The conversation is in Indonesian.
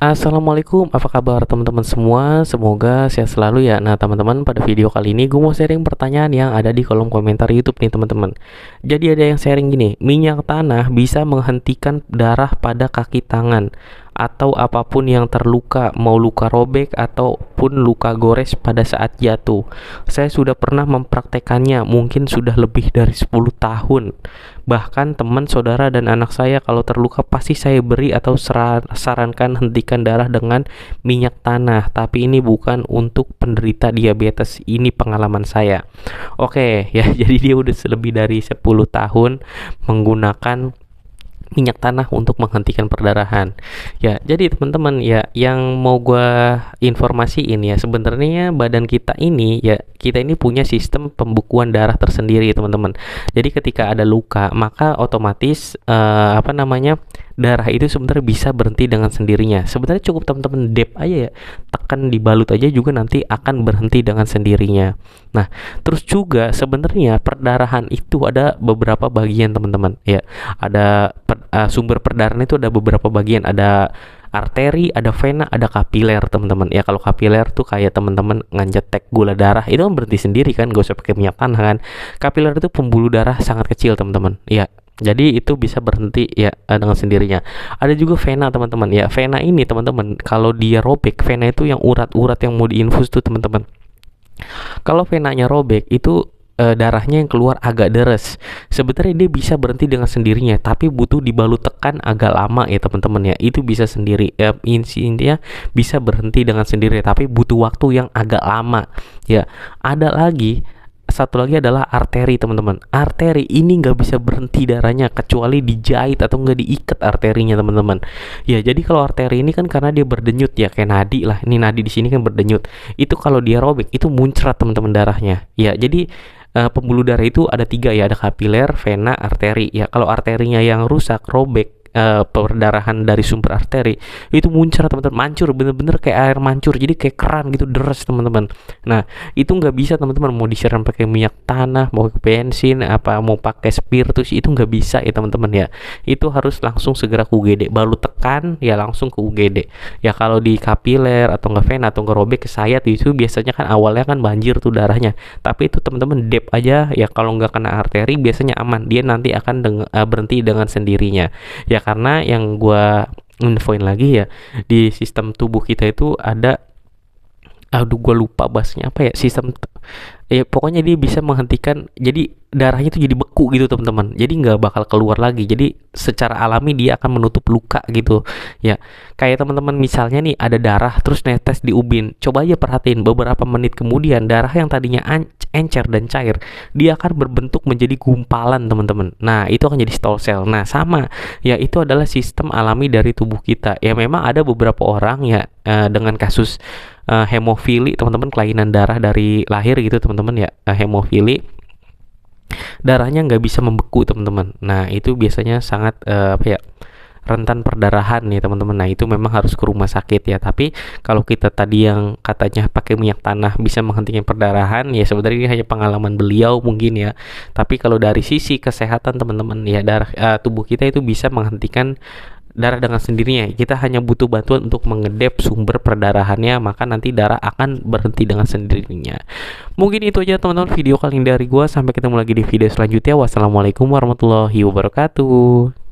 Assalamualaikum, apa kabar teman-teman semua? Semoga sehat selalu ya. Nah teman-teman, pada video kali ini gue mau sharing pertanyaan yang ada di kolom komentar YouTube nih teman-teman. Jadi ada yang sharing gini, minyak tanah bisa menghentikan darah pada kaki tangan atau apapun yang terluka, mau luka robek ataupun luka gores pada saat jatuh. Saya sudah pernah mempraktekannya, mungkin sudah lebih dari 10 tahun. Bahkan teman, saudara, dan anak saya kalau terluka pasti saya beri atau sarankan hentikan darah dengan minyak tanah. Tapi ini bukan untuk penderita diabetes, ini pengalaman saya. Oke ya, jadi dia udah lebih dari 10 tahun menggunakan minyak tanah untuk menghentikan perdarahan. Ya, jadi teman-teman ya, yang mau gue informasiin ya, sebenarnya badan kita ini ya, kita ini punya sistem pembukuan darah tersendiri teman-teman. Jadi ketika ada luka, maka otomatis darah itu sebenarnya bisa berhenti dengan sendirinya. Sebenarnya cukup teman-teman dep aja ya, tekan dibalut aja juga nanti akan berhenti dengan sendirinya. Nah, terus juga sebenarnya perdarahan itu ada beberapa bagian teman-teman ya. Ada sumber perdarahan itu ada beberapa bagian, ada arteri, ada vena, ada kapiler teman-teman. Ya kalau kapiler tuh kayak teman-teman ngetek gula darah, itu kan berhenti sendiri kan, gak usah pakai minyak tanah kan. Kapiler itu pembuluh darah sangat kecil teman-teman. Ya, jadi itu bisa berhenti ya dengan sendirinya. Ada juga vena teman-teman. Ya, vena ini teman-teman, kalau dia robek, vena itu yang urat-urat yang mau diinfus tuh teman-teman. Kalau venanya robek itu darahnya yang keluar agak deres. Sebenarnya dia bisa berhenti dengan sendirinya, tapi butuh dibalut tekan agak lama ya teman-teman ya. Itu bisa sendiri ya, intinya bisa berhenti dengan sendiri, tapi butuh waktu yang agak lama ya. Ada lagi, satu lagi adalah arteri teman-teman. Arteri ini nggak bisa berhenti darahnya kecuali dijahit atau nggak diikat arterinya teman-teman. Ya jadi kalau arteri ini kan karena dia berdenyut ya, kayak nadi lah. Ini nadi di sini kan berdenyut. Itu kalau dia robek itu muncrat teman-teman darahnya. Ya jadi pembuluh darah itu ada 3 ya, ada kapiler, vena, arteri. Ya kalau arterinya yang rusak, robek, perdarahan dari sumber arteri itu muncrat teman-teman, mancur, bener-bener kayak air mancur, jadi kayak keran gitu, deres teman-teman. Nah itu nggak bisa teman-teman, mau disiram pakai minyak tanah, mau pakai bensin, apa mau pakai spiritus, itu nggak bisa ya teman-teman ya. Itu harus langsung segera ke UGD, baru tekan ya langsung ke UGD. Ya kalau di kapiler atau nggak vena atau nggak robek ke sayat, itu biasanya kan awalnya kan banjir tuh darahnya, tapi itu teman-teman dep aja ya. Kalau nggak kena arteri biasanya aman, dia nanti akan berhenti dengan sendirinya ya. Karena yang gue infoin lagi ya, di sistem tubuh kita itu ada, aduh gue lupa bahasnya apa ya, sistem ya pokoknya dia bisa menghentikan, jadi darahnya itu jadi beku gitu teman-teman, jadi nggak bakal keluar lagi, jadi secara alami dia akan menutup luka gitu ya. Kayak teman-teman misalnya nih ada darah terus netes di ubin, coba aja perhatiin beberapa menit kemudian darah yang tadinya encer dan cair, dia akan berbentuk menjadi gumpalan teman-teman. Nah itu akan jadi stol sel. Nah sama ya, itu adalah sistem alami dari tubuh kita ya. Memang ada beberapa orang ya dengan kasus hemofili teman-teman, kelainan darah dari lahir gitu teman-teman ya, hemofili, darahnya nggak bisa membeku teman-teman. Nah itu biasanya sangat rentan perdarahan nih teman-teman. Nah itu memang harus ke rumah sakit ya. Tapi kalau kita tadi yang katanya pakai minyak tanah bisa menghentikan perdarahan, ya sebenarnya ini hanya pengalaman beliau mungkin ya. Tapi kalau dari sisi kesehatan teman-teman ya, tubuh kita itu bisa menghentikan darah dengan sendirinya. Kita hanya butuh bantuan untuk mengedep sumber perdarahannya, maka nanti darah akan berhenti dengan sendirinya. Mungkin itu aja teman-teman video kali ini dari gua. Sampai ketemu lagi di video selanjutnya. Wassalamualaikum warahmatullahi wabarakatuh.